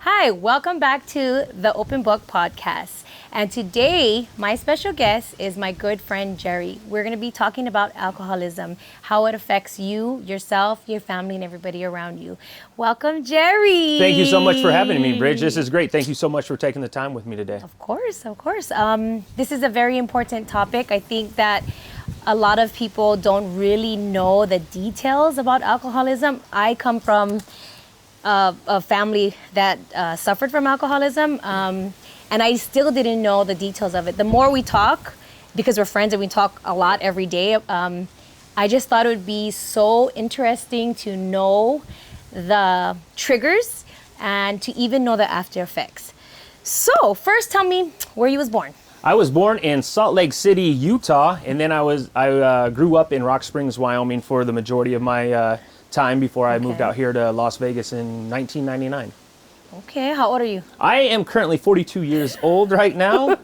Hi, welcome back to the Open Book Podcast. And today, my special guest is my good friend, Jerry. We're going to be talking about alcoholism, how it affects you, yourself, your family, and everybody around you. Welcome, Jerry. Thank you so much for having me, Bridget. This is great. Thank you so much for taking the time with me today. Of course, of course. This is a very important topic. I think that a lot of people don't really know the details about alcoholism. I come from a family that suffered from alcoholism, and I still didn't know the details of it. The more we talk, because we're friends and we talk a lot every day, I just thought it would be so interesting to know the triggers and to even know the after effects. So first, tell me where you was born. I was born in Salt Lake City, Utah, and then I grew up in Rock Springs, Wyoming for the majority of my time before I moved out here to Las Vegas in 1999. Okay, how old are you? I am currently 42 years old right now.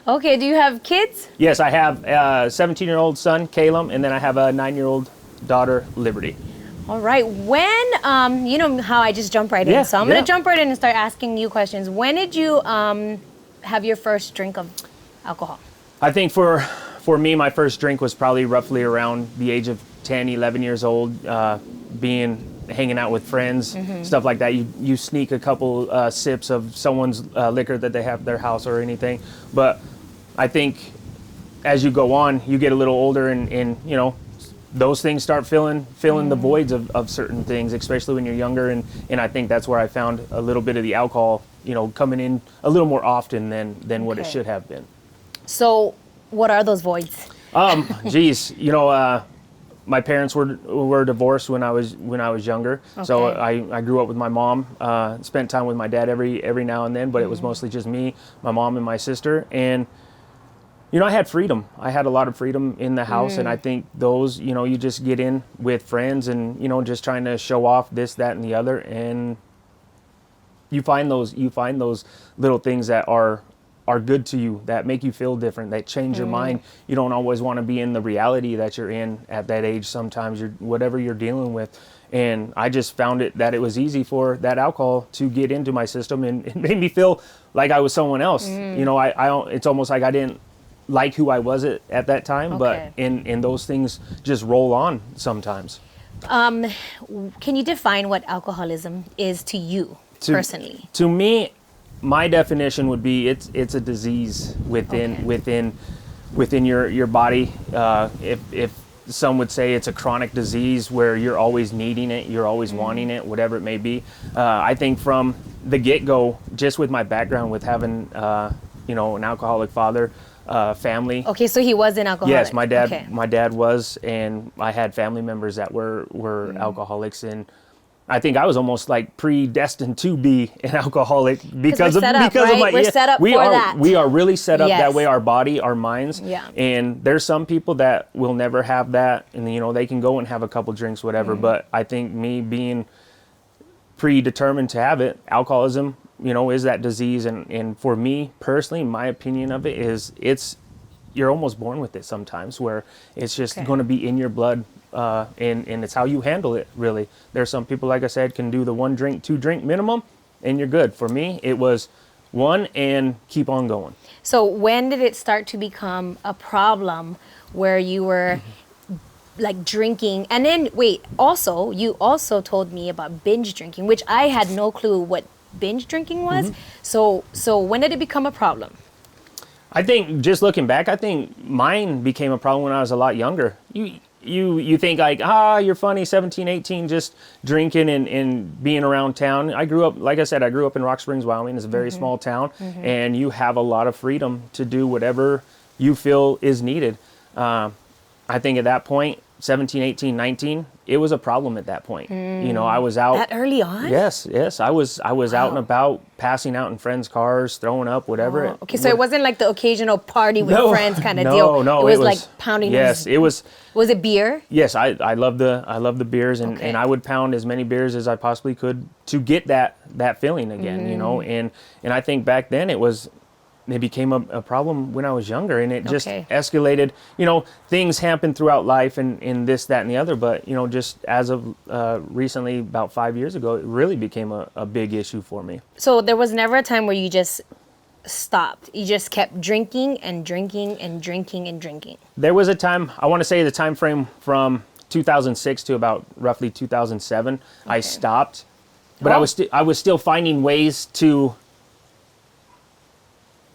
Okay, do you have kids? Yes, I have a 17-year-old son, Caleb, and then I have a 9-year-old daughter, Liberty. All right, when, you know how I just jump right in, so I'm going to jump right in and start asking you questions. When did you have your first drink of alcohol? I think for me, my first drink was probably roughly around the age of 10, 11 years old, hanging out with friends, stuff like that. You sneak a couple sips of someone's liquor that they have at their house or anything. But I think as you go on, you get a little older and you know, those things start filling the voids of certain things, especially when you're younger. And I think that's where I found a little bit of the alcohol, you know, coming in a little more often than what it should have been. So what are those voids? Geez, you know, my parents were divorced when I was younger. So I grew up with my mom, spent time with my dad every now and then, but it was mostly just me, my mom, and my sister. And you know, I had freedom. I had a lot of freedom in the house, and I think those, you know, you just get in with friends and, you know, just trying to show off this, that, and the other, and you find those little things that are good to you, that make you feel different, that change your mind. You don't always want to be in the reality that you're in at that age. Sometimes whatever you're dealing with. And I just found that it was easy for that alcohol to get into my system, and it made me feel like I was someone else. You know, it's almost like I didn't like who I was at that time, but in those things just roll on sometimes. Can you define what alcoholism is to you personally? To me, my definition would be it's a disease within your body. If some would say it's a chronic disease where you're always needing it, you're always wanting it, whatever it may be. I think from the get-go, just with my background with having you know, an alcoholic father, family. Okay, so he was an alcoholic. Yes, my dad was, and I had family members that were alcoholics, and I think I was almost like predestined to be an alcoholic because of my. We're set up for that. We are really set up that way. Our body, our minds. Yeah. And there's some people that will never have that, and you know, they can go and have a couple drinks, whatever. But I think me being predetermined to have it, alcoholism, you know, is that disease, and for me personally, my opinion of it is you're almost born with it sometimes, where it's just going to be in your blood. And it's how you handle it, really. There's some people, like I said, can do the 1 drink, 2 drink minimum, and you're good. For me, it was 1 and keep on going. So when did it start to become a problem where you were like drinking? And then, wait, you also told me about binge drinking, which I had no clue what binge drinking was. So when did it become a problem? I think, just looking back, I think mine became a problem when I was a lot younger. You think like, you're funny, 17, 18, just drinking and being around town. I grew up, like I said, in Rock Springs, Wyoming. It's a very small town, and you have a lot of freedom to do whatever you feel is needed. I think at that point, 17, 18, 19, it was a problem at that point. You know, I was out. That early on? Yes. I was out and about, passing out in friends' cars, throwing up, whatever. Okay, so it wasn't like the occasional party with friends kind of deal. No, it was like pounding. Yes, it was. Was it beer? Yes, I love the beers, and I would pound as many beers as I possibly could to get that feeling again. You know, and I think back then it was it became a problem when I was younger, and it just Okay. escalated. Things happen throughout life, and this, that, and the other. But just as of recently, about 5 years ago, it really became a big issue for me. So there was never a time where you just stopped. You just kept drinking and drinking and drinking and drinking. There was a time, I want to say the time frame from 2006 to about roughly 2007, I stopped, but Oh. I was still finding ways to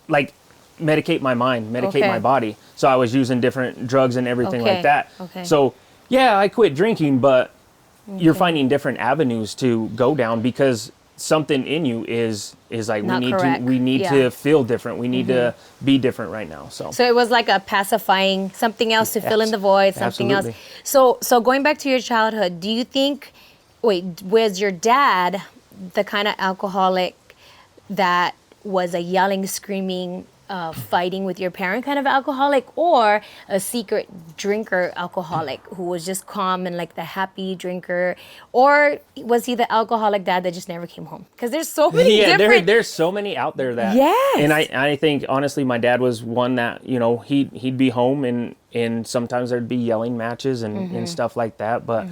like medicate my mind, medicate Okay. my body. So I was using different drugs and everything Okay. like that. Okay. So yeah, I quit drinking, but you're Okay. finding different avenues to go down because something in you is like Not we correct. need Yeah. to feel different. We need to be different right now. So it was like a pacifying, something else to fill in the void, something else. Absolutely. So going back to your childhood, do you think, was your dad the kind of alcoholic that was a yelling, screaming, fighting with your parent kind of alcoholic, or a secret drinker alcoholic who was just calm and like the happy drinker, or was he the alcoholic dad that just never came home? Because there's so many different. There's so many out there that. Yes. And I think honestly, my dad was one that he'd be home and sometimes there'd be yelling matches and stuff like that. But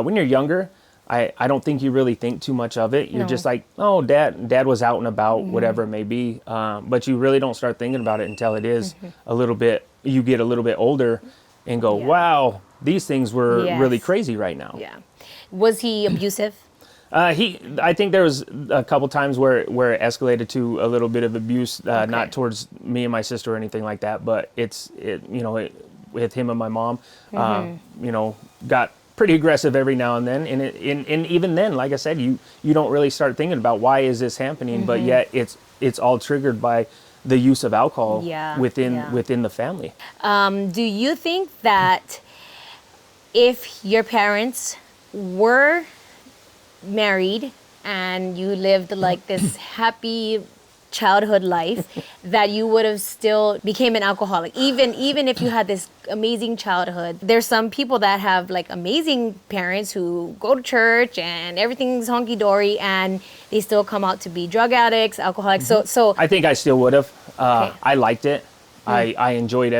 when you're younger, I don't think you really think too much of it. You're No. just like, oh, dad was out and about, whatever it may be. But you really don't start thinking about it until it is you get a little bit older and go, Yeah. wow, these things were Yes. really crazy right now. Yeah. Was he abusive? I think there was a couple times where it escalated to a little bit of abuse, not towards me and my sister or anything like that, but with him and my mom, got pretty aggressive every now and then. And even then, like I said, you don't really start thinking about why is this happening, but yet it's all triggered by the use of alcohol within the family. Do you think that if your parents were married and you lived like this happy childhood life, that you would have still became an alcoholic, even if you had this amazing childhood? There's some people that have like amazing parents who go to church and everything's hunky-dory and they still come out to be drug addicts, alcoholics. So I think I still would have. Okay. I liked it. I enjoyed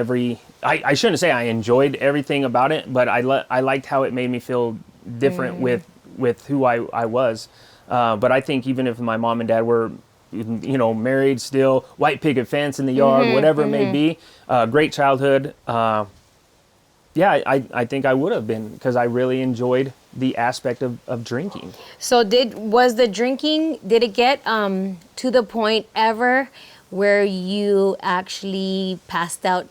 I shouldn't say I enjoyed everything about it, but I liked how it made me feel different with who I was. But I think even if my mom and dad were married still, white picket fence in the yard, whatever it may be, great childhood. I think I would have been, because I really enjoyed the aspect of drinking. So was the drinking, did it get to the point ever where you actually passed out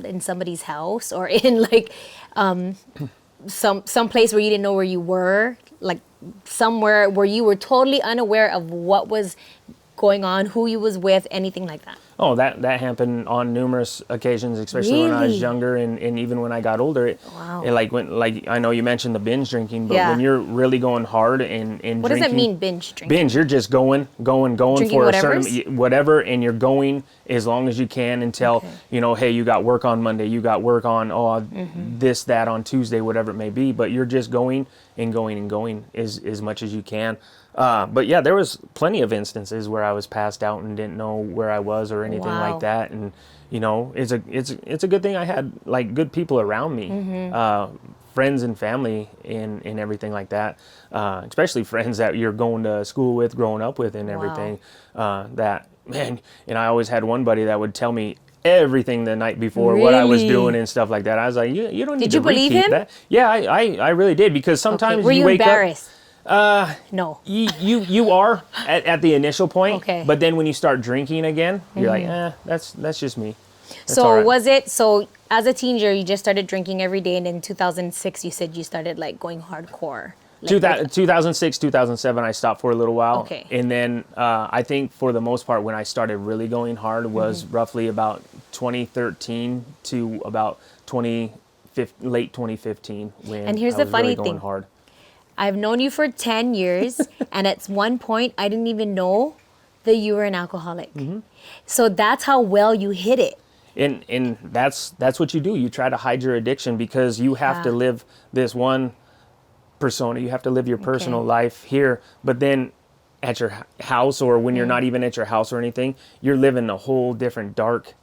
in somebody's house, or in like some place where you didn't know where you were, like somewhere where you were totally unaware of what was going on, who you was with, anything like that? Oh, that happened on numerous occasions, especially when I was Really? younger, and even when I got older. Wow. Like I know you mentioned the binge drinking, but Yeah. when you're really going hard and What does drinking, that mean, binge drinking? binge, you're just going Drinking for a whatevers? certain whatever, and you're going as long as you can until hey, you got work on Monday, you got work on this, that on Tuesday, whatever it may be. But you're just going and going and going as much as you can. But yeah, there was plenty of instances where I was passed out and didn't know where I was or anything Wow. like that. And it's a good thing I had like good people around me, friends and family and everything like that. Especially friends that you're going to school with, growing up with, and everything. And I always had one buddy that would tell me everything the night before, what I was Really? doing and stuff like that. I was like, you don't need Did to you believe repeat him? that. Yeah, I really did, because sometimes Were you wake embarrassed? up. No. You are at the initial point, Okay. but then when you start drinking again, you're like, that's just me. That's So all right. was it, so as a teenager, you just started drinking every day, and in 2006, you said you started like going hardcore. Like, 2006, 2007, I stopped for a little while. Okay. And then I think for the most part, when I started really going hard was roughly about 2013 to about late 2015, when And here's I the was funny really going thing. hard. I've known you for 10 years, and at one point, I didn't even know that you were an alcoholic. So that's how well you hid it. And that's what you do. You try to hide your addiction, because you have to live this one persona. You have to live your personal life here. But then at your house, or when you're not even at your house or anything, you're living a whole different dark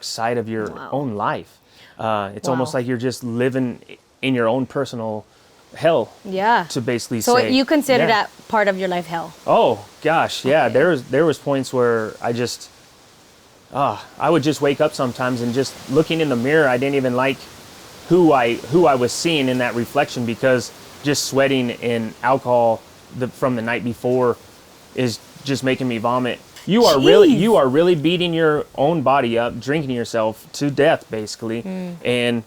side of your own life. It's almost like you're just living in your own personal hell. Yeah. To basically so say. You consider that part of your life hell? Oh gosh, yeah. Okay. There was points where I just, I would just wake up sometimes and just looking in the mirror, I didn't even like who I was seeing in that reflection, because just sweating and alcohol from the night before is just making me vomit. You are really beating your own body up, drinking yourself to death, basically. And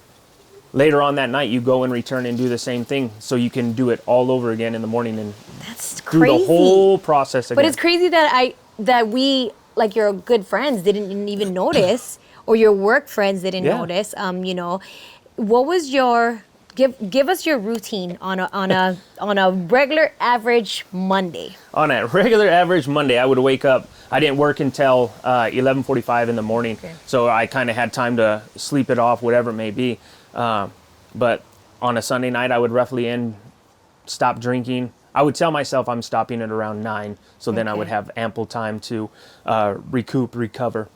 later on that night, you go and return and do the same thing, so you can do it all over again in the morning and That's do crazy. the whole process again. But it's crazy that we, like your good friends, didn't even notice, or your work friends didn't notice. You know, what was your give us your routine on a regular average Monday? On a regular average Monday, I would wake up. I didn't work until 11:45 in the morning, so I kind of had time to sleep it off, whatever it may be. But on a Sunday night, I would roughly stop drinking. I would tell myself I'm stopping at around 9, so then I would have ample time to recover.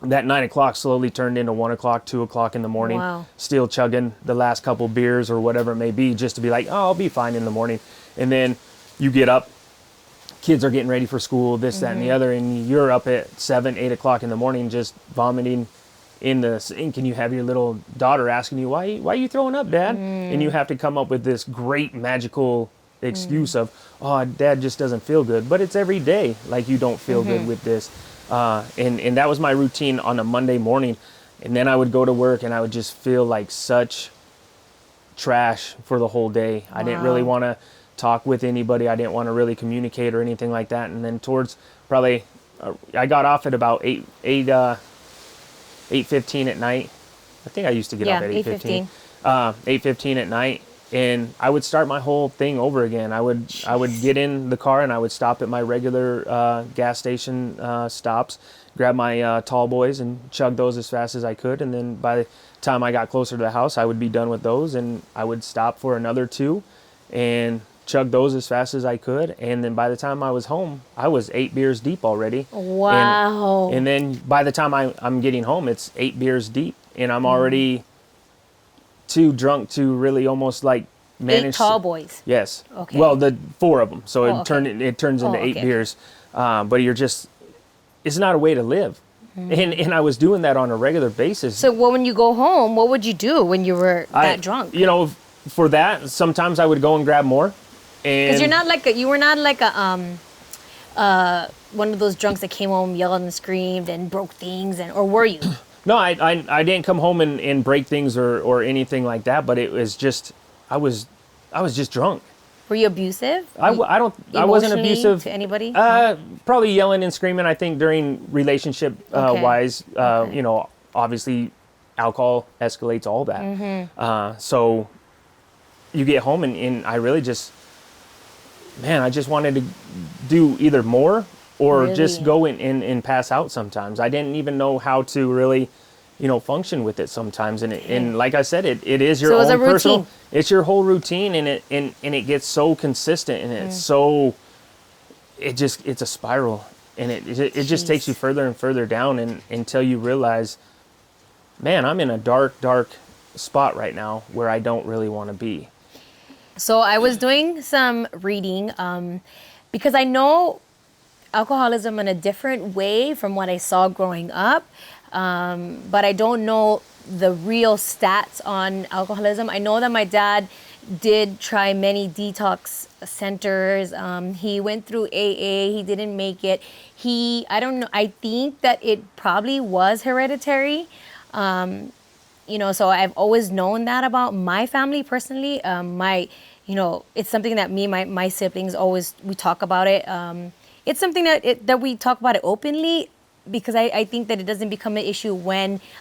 That 9 o'clock slowly turned into 1 o'clock, 2 o'clock in the morning. Wow. Still chugging the last couple beers or whatever it may be, just to be like, I'll be fine in the morning. And then you get up, kids are getting ready for school, this, that, and the other, and you're up at 7, 8 o'clock in the morning just vomiting in the sink, and you have your little daughter asking you, why are you throwing up, Dad? And you have to come up with this great magical excuse of, Dad just doesn't feel good. But it's every day, like, you don't feel good with this. And that was my routine on a Monday morning. And then I would go to work and I would just feel like such trash for the whole day. I didn't really want to talk with anybody. I didn't want to really communicate or anything like that. And then towards probably, I got off at about 8:15 at night. I think I used to get off at 8:15. 8:15 at night. And I would start my whole thing over again. I would get in the car and I would stop at my regular gas station stops, grab my tall boys and chug those as fast as I could. And then by the time I got closer to the house, I would be done with those, and I would stop for another 2 and chug those as fast as I could. And then by the time I was home, I was 8 beers deep already. Wow. And then by the time I'm getting home, it's 8 beers deep, and I'm already too drunk to really almost like manage. 8 tall boys. Yes. Okay. Well, the 4 of them. So it turns into 8 okay. beers. But it's not a way to live. And I was doing that on a regular basis. So when you go home, what would you do when you were that drunk? You know, for that, sometimes I would go and grab more. Because you were not like a one of those drunks that came home, yelled and screamed and broke things, or were you? No, I didn't come home and break things or anything like that, but it was just, I was just drunk. Were you abusive? I wasn't abusive to anybody. Probably yelling and screaming. I think during relationship wise, you know, obviously, alcohol escalates all that. So you get home and I really just, I just wanted to do either more or just go in and pass out sometimes. I didn't even know how to really, you know, function with it sometimes. And like I said, it is your own personal. It's your whole routine, and it gets so consistent, and it's so. It's a spiral, and it just takes you further and further down, and until you realize, man, I'm in a dark spot right now where I don't really want to be. So I was doing some reading because I know alcoholism in a different way from what I saw growing up, but I don't know the real stats on alcoholism. I know that my dad did try many detox centers. He went through AA. He didn't make it. I don't know. I think that it probably was hereditary. You know, so I've always known that about my family personally. It's something that me and my siblings we talk about it. It's something that we talk about it openly, because I think that it doesn't become an issue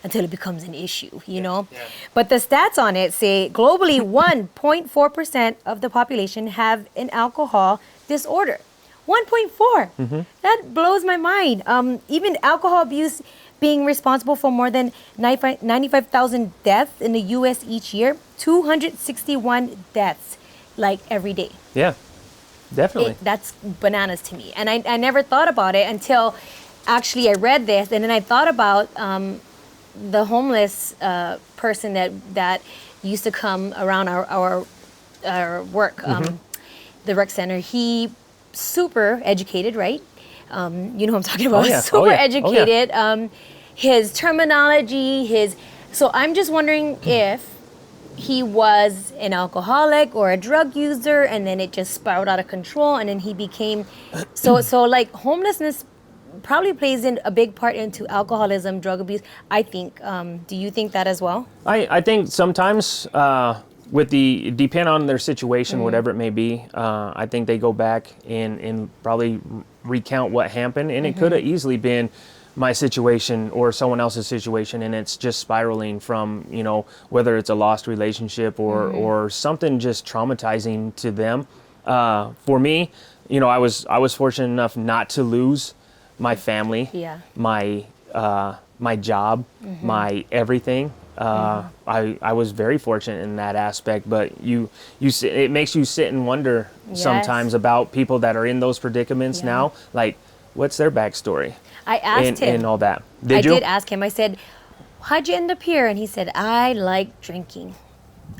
until it becomes an issue, you know? Yeah. But the stats on it say globally 1.4% of the population have an alcohol disorder. 1.4. That blows my mind. Even alcohol abuse being responsible for more than 95,000 deaths in the U.S. each year, 261 deaths, like every day. Yeah. Definitely. That's bananas to me. And I never thought about it until actually I read this, and then I thought about the homeless person that used to come around our work, the rec center. He super educated, right? You know what I'm talking about. Oh, yeah. Super Oh, yeah. educated. His terminology, so I'm just wondering if he was an alcoholic or a drug user, and then it just spiraled out of control, and then he became so like homelessness probably plays in a big part into alcoholism, drug abuse, I think. Do you think that as well? I think sometimes depend on their situation, whatever it may be, I think they go back and probably recount what happened, and it could have easily been my situation or someone else's situation, and it's just spiraling from, whether it's a lost relationship or something just traumatizing to them. For me, I was fortunate enough not to lose my family, my job, my everything. I was very fortunate in that aspect, but it makes you sit and wonder sometimes about people that are in those predicaments now, like what's their backstory? I asked him. And all that. I did ask him. I said, how'd you end up here? And he said, I like drinking.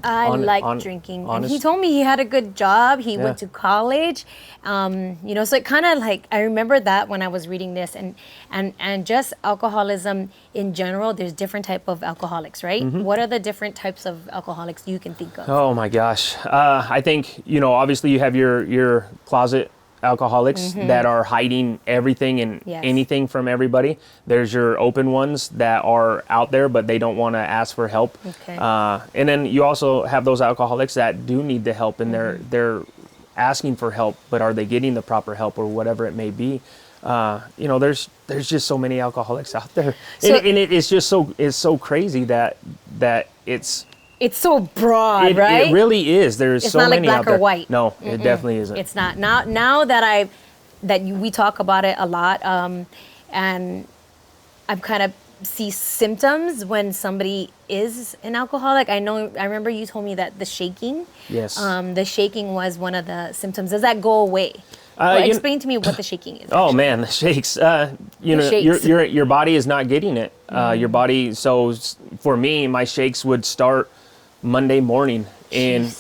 I like drinking. And he told me he had a good job. He went to college. So it kind of like, I remember that when I was reading this, and just alcoholism in general, there's different type of alcoholics, right? What are the different types of alcoholics you can think of? Oh my gosh. I think, obviously you have your closet alcoholics that are hiding everything and anything from everybody. There's your open ones that are out there, but they don't want to ask for help. Okay. And then you also have those alcoholics that do need the help, and they're asking for help, but are they getting the proper help or whatever it may be? There's just so many alcoholics out there, and it's just so crazy that it's so broad, right? It really is. There's so many out there. It's not like black or white. No, it definitely isn't. It's not. Now that we talk about it a lot, and I've kind of see symptoms when somebody is an alcoholic. I remember you told me that the shaking. Yes. The shaking was one of the symptoms. Does that go away? Explain to me what the shaking is. Oh man, the shakes. Shakes. Your body is not getting it. Your body. So for me, my shakes would start Monday morning and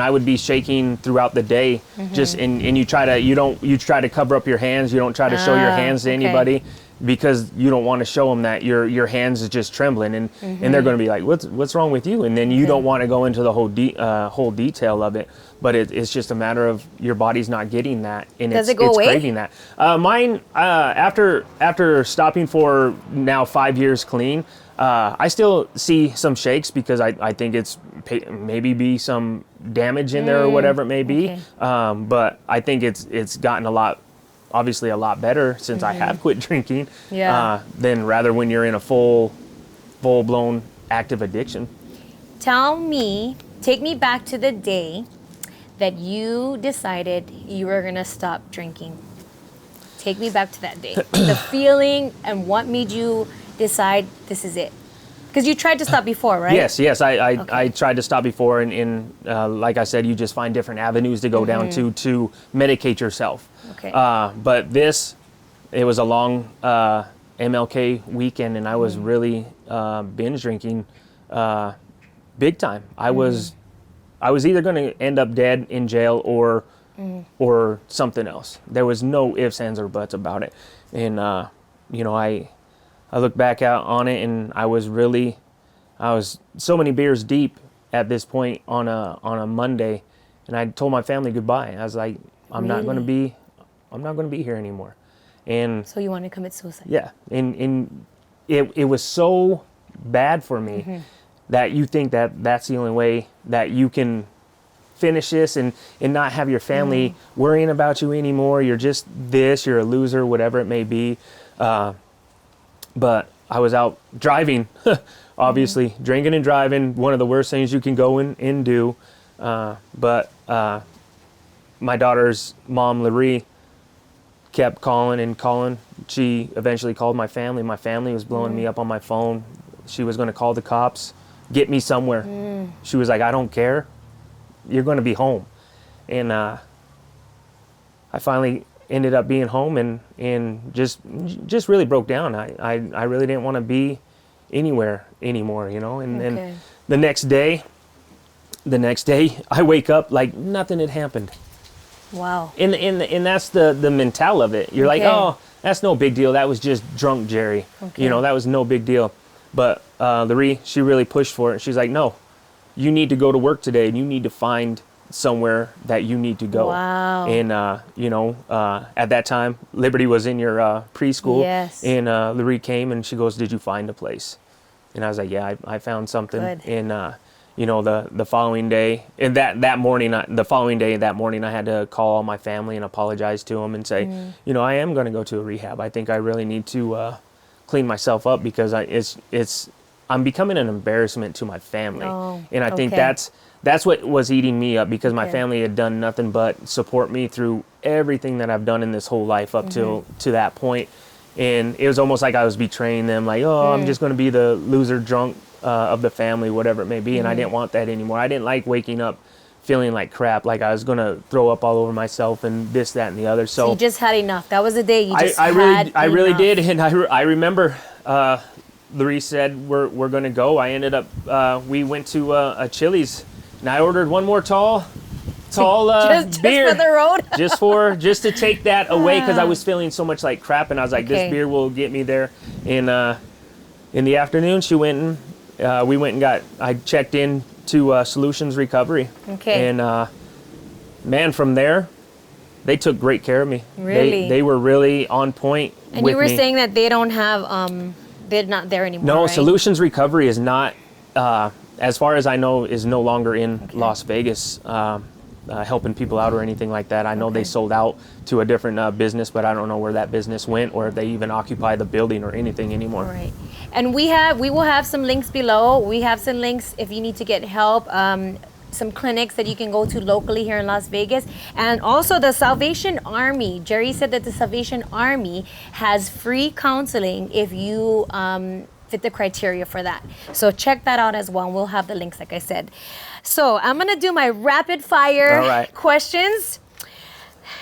I would be shaking throughout the day. Just and you try to cover up your hands. You don't try to show your hands to anybody, because you don't want to show them that your hands is just trembling, and they're going to be like, what's wrong with you? And then you don't want to go into the whole detail of it. But it's just a matter of your body's not getting that, and it's craving that. Mine, after stopping for now 5 years clean, I still see some shakes, because I think it's maybe be some damage in there or whatever it may be. Okay. But I think it's gotten obviously a lot better since I have quit drinking. Than rather when you're in a full-blown active addiction. Take me back to the day that you decided you were gonna stop drinking. Take me back to that day. The feeling, and what made you decide this is it? Because you tried to stop before, right? Yes. I tried to stop before, and like I said, you just find different avenues to go down to medicate yourself. Okay. But it was a long MLK weekend, and I was really binge drinking big time. I was either going to end up dead in jail or something else. There was no ifs, ands, or buts about it. And I look back out on it, and I was so many beers deep at this point on a Monday, and I told my family goodbye. I was like, I'm not going to be here anymore. And so you want to commit suicide? Yeah, and it was so bad for me that you think that that's the only way that you can finish this and not have your family worrying about you anymore. You're just you're a loser, whatever it may be. But I was out driving, obviously, drinking and driving, one of the worst things you can go and do. But my daughter's mom, Larry, kept calling and calling. She eventually called my family. My family was blowing me up on my phone. She was going to call the cops, get me somewhere. She was like, I don't care. You're going to be home. And I finally ended up being home and just really broke down. I really didn't want to be anywhere anymore, you know. And then the next day I wake up like nothing had happened. Wow. And that's the mental of it. You're like, oh, that's no big deal. That was just drunk Jerry. You know, that was no big deal. But Larry, she really pushed for it. She's like, no, you need to go to work today, and you need to find somewhere that you need to go. Wow. And you know, at that time, Liberty was in your preschool. Yes. And Larry came and she goes, did you find a place? And I was like, yeah, I found something. Good. And you know, the following day, and that morning, I had to call all my family and apologize to them and say, you know, I am going to go to a rehab. I think I really need to clean myself up because I'm becoming an embarrassment to my family. And I think that's what was eating me up, because my family had done nothing but support me through everything that I've done in this whole life up to that point. And it was almost like I was betraying them, like, oh, I'm just going to be the loser drunk of the family, whatever it may be. And I didn't want that anymore. I didn't like waking up feeling like crap, like I was going to throw up all over myself and this, that, and the other. So you just had enough. That was the day you just I really enough. did. And I remember Larry said, we're going to go. I ended up, we went to a Chili's, and I ordered one more tall just beer for the road. just to take that away, because I was feeling so much like crap, and I was like, this beer will get me there. And in the afternoon, she went and we went and I checked in to Solutions Recovery. And man, from there, they took great care of me. Really? They were really on point. And with you were me. saying that they don't have they're not there anymore. No, right? Solutions Recovery is not, as far as I know, is no longer in Las Vegas. Helping people out or anything like that. I know they sold out to a different business, but I don't know where that business went, or if they even occupy the building or anything anymore. Right. And we will have some links below. We have some links if you need to get help. Some clinics that you can go to locally here in Las Vegas. And also the Salvation Army. Jerry said that the Salvation Army has free counseling if you fit the criteria for that. So check that out as well. And we'll have the links, like I said. So I'm going to do my rapid fire questions.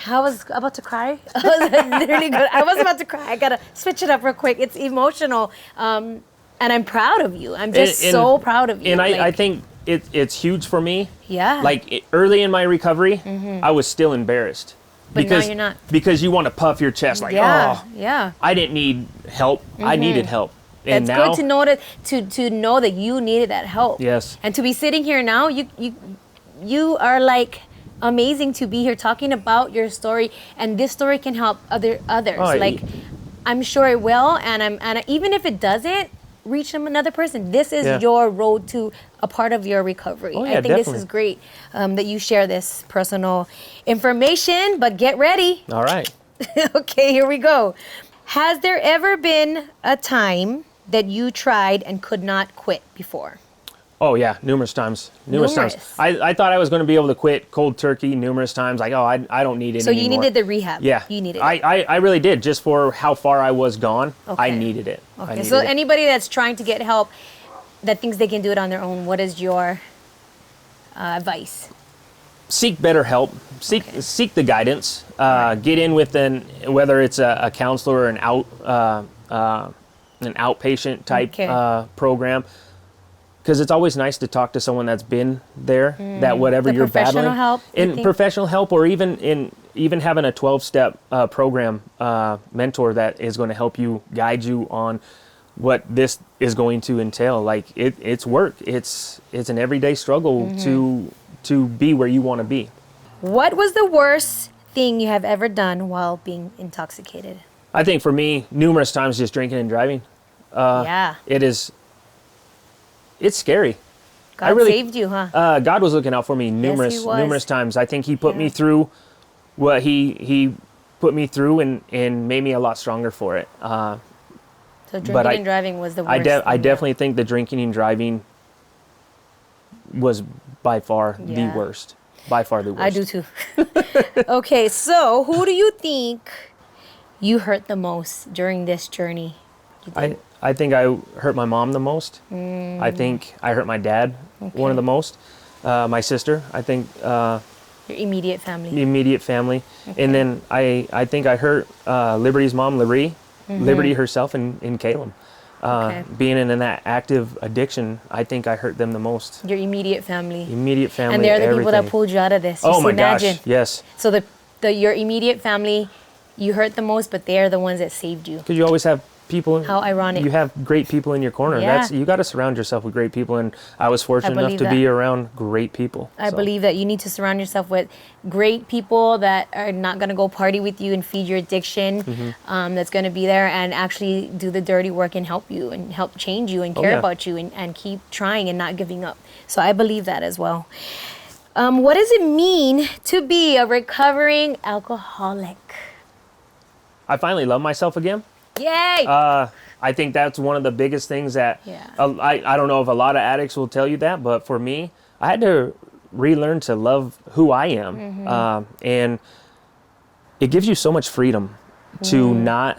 I was about to cry. I was literally good. I was about to cry. I got to switch it up real quick. It's emotional. And I'm proud of you. I'm just so proud of you. And I think it's huge for me. Yeah. Like early in my recovery, I was still embarrassed. But now you're not. Because you want to puff your chest like, I didn't need help. I needed help. And that's good to know to know that you needed that help. Yes. And to be sitting here now, you are like amazing to be here talking about your story, and this story can help others. I'm sure it will, and even if it doesn't reach another person, this is your road to a part of your recovery. I think this is great that you share this personal information. But get ready. All right. Okay, here we go. Has there ever been a time that you tried and could not quit before? Oh yeah, numerous times. I thought I was going to be able to quit cold turkey numerous times. Like, oh, I don't need it anymore. So you needed the rehab. Yeah. You needed it. I really did. Just for how far I was gone, I needed it. Okay, so anybody that's trying to get help, that thinks they can do it on their own, what is your advice? Seek better help. Seek the guidance. Get in with whether it's a counselor or an outpatient type program. Because it's always nice to talk to someone that's been there, that whatever you're battling. Professional help, or even having a 12-step program mentor that is going to help you, guide you on what this is going to entail. Like it's work. It's an everyday struggle to be where you want to be. What was the worst thing you have ever done while being intoxicated? I think for me, numerous times just drinking and driving. It's scary. God saved you, huh? God was looking out for me numerous times. I think He put me through what He put me through and made me a lot stronger for it. So drinking and driving was the worst. I definitely think the drinking and driving was by far the worst. By far the worst. I do too. Okay, so who do you think you hurt the most during this journey? I think I hurt my mom the most. I think I hurt my dad one of the most. My sister, I think. Your Your immediate family. Immediate family. Okay. And then I think I hurt Liberty's mom, Liberty herself, and Caleb. Okay. Being in that active addiction, I think I hurt them the most. Your immediate family. Immediate family, And they're the people that everything. pulled you out of this. Oh Just my imagine. gosh, yes. So your immediate family, you hurt the most, but they're the ones that saved you. Because you always have people. How ironic. You have great people in your corner. Yeah. You got to surround yourself with great people, and I was fortunate enough believe to that. be around great people. I So, believe that you need to surround yourself with great people that are not going to go party with you and feed your addiction. That's going to be there and actually do the dirty work and help you and help change you and care yeah. about you and keep trying and not giving up. So I believe that as well. What does it mean to be a recovering alcoholic? I finally love myself again. Yay! I think that's one of the biggest things that Yeah. I don't know if a lot of addicts will tell you that, but for me, I had to relearn to love who I am. And it gives you so much freedom to not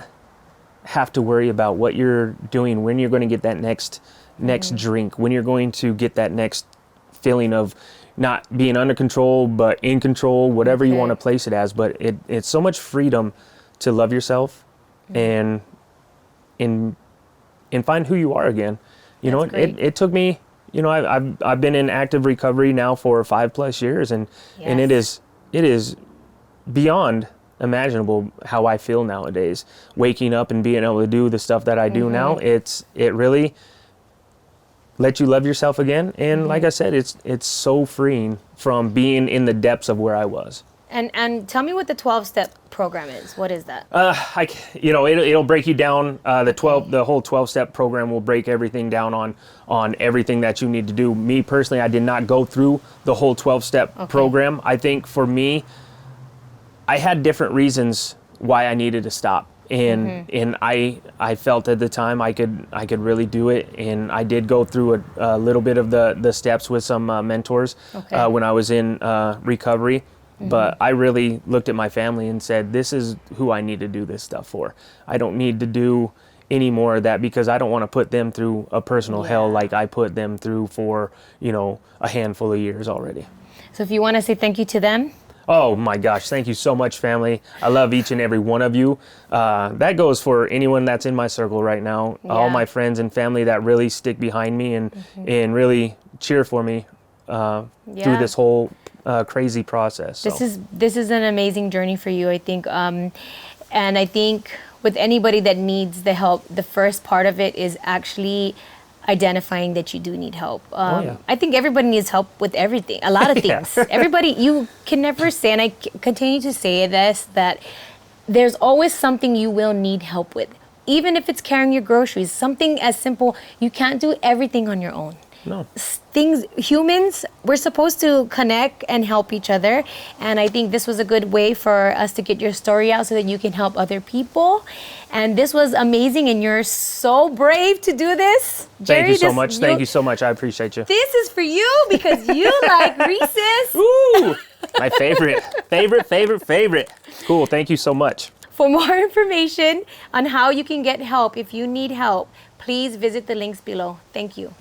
have to worry about what you're doing, when you're going to get that next drink, when you're going to get that next feeling of not being under control, but in control, whatever you Okay. want to place it as. But it's so much freedom to love yourself and find who you are again. You know, That's great. it took me, you know, I've been in active recovery now for 5+ years, and it is beyond imaginable how I feel nowadays. Waking up and being able to do the stuff that I do now, it really lets you love yourself again. And like I said, it's so freeing from being in the depths of where I was. And tell me what the 12-step program is. What is that? It'll break you down. The whole 12-step program will break everything down on everything that you need to do. Me personally, I did not go through the whole 12-step program. I think for me, I had different reasons why I needed to stop. And I felt at the time I could really do it, and I did go through a little bit of the steps with some mentors when I was in recovery. But I really looked at my family and said, this is who I need to do this stuff for. I don't need to do any more of that, because I don't want to put them through a personal hell like I put them through for, a handful of years already. So if you want to say thank you to them. Oh my gosh, thank you so much, family. I love each and every one of you. That goes for anyone that's in my circle right now. All my friends and family that really stick behind me and really cheer for me through this whole crazy process. So. This is an amazing journey for you, I think. And I think with anybody that needs the help, the first part of it is actually identifying that you do need help. I think everybody needs help with everything, a lot of things. Everybody, you can never say, and I continue to say this, that there's always something you will need help with. Even if it's carrying your groceries, something as simple, you can't do everything on your own. No. Humans, we're supposed to connect and help each other. And I think this was a good way for us to get your story out so that you can help other people. And this was amazing, and you're so brave to do this. Thank you so much. Thank you so much. I appreciate you. This is for you because you like Reese's. Ooh, my favorite. Cool. Thank you so much. For more information on how you can get help, if you need help, please visit the links below. Thank you.